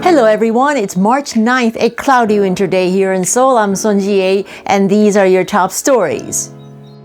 Hello everyone, it's March 9th, a cloudy winter day here in Seoul. I'm Son Ji-ae, and these are your top stories.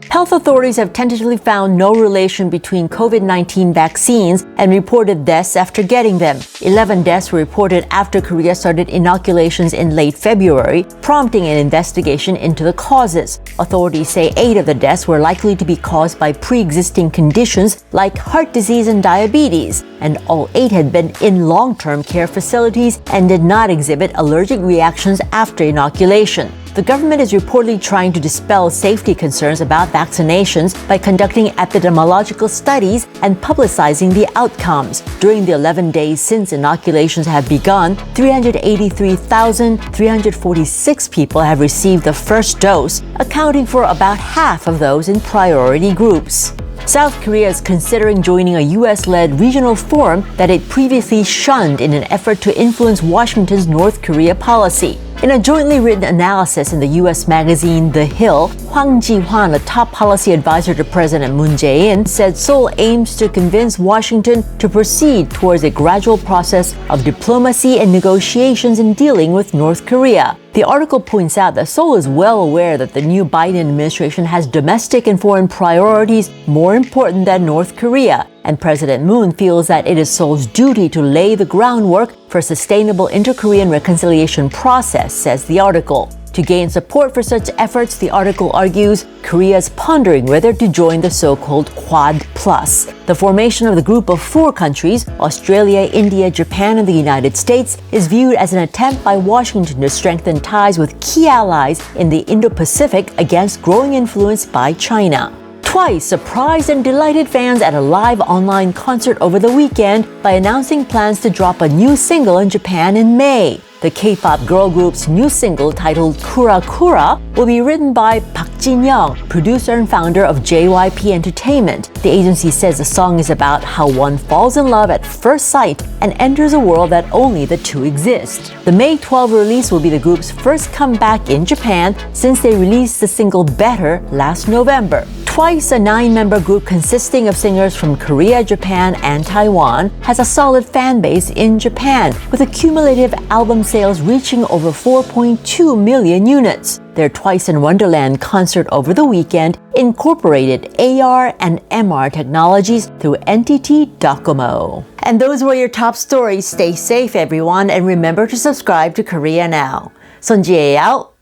Health authorities have tentatively found no relation between COVID-19 vaccines and reported deaths after getting them. 11 deaths were reported after Korea started inoculations in late February, prompting an investigation into the causes. Authorities say 8 of the deaths were likely to be caused by pre-existing conditions like heart disease and diabetes, and all 8 had been in long-term care facilities and did not exhibit allergic reactions after inoculation. The government is reportedly trying to dispel safety concerns about vaccinations by conducting epidemiological studies and publicizing the outcomes. During the 11 days since inoculations have begun, 383,346 people have received the first dose, accounting for about half of those in priority groups. South Korea is considering joining a U.S.-led regional forum that it previously shunned in an effort to influence Washington's North Korea policy. In a jointly written analysis in the U.S. magazine The Hill, Hwang Ji-hwan, a top policy advisor to President Moon Jae-in, said Seoul aims to convince Washington to proceed towards a gradual process of diplomacy and negotiations in dealing with North Korea. The article points out that Seoul is well aware that the new Biden administration has domestic and foreign priorities more important than North Korea, and President Moon feels that it is Seoul's duty to lay the groundwork for a sustainable inter-Korean reconciliation process, says the article. To gain support for such efforts, the article argues Korea is pondering whether to join the so-called Quad Plus. The formation of the group of 4 countries, Australia, India, Japan, and the United States, is viewed as an attempt by Washington to strengthen ties with key allies in the Indo-Pacific against growing influence by China. Twice surprised and delighted fans at a live online concert over the weekend by announcing plans to drop a new single in Japan in May. The K-pop girl group's new single, titled Kura Kura, will be written by Park Jin-young, producer and founder of JYP Entertainment. The agency says the song is about how one falls in love at first sight and enters a world that only the two exist. The May 12 release will be the group's first comeback in Japan since they released the single Better last November. Twice, a 9-member group consisting of singers from Korea, Japan, and Taiwan has a solid fan base in Japan, with a cumulative album sales reaching over 4.2 million units. Their Twice in Wonderland concert over the weekend incorporated AR and MR technologies through NTT Docomo. And those were your top stories. Stay safe, everyone, and remember to subscribe to Korea Now. Son Ji-ae out.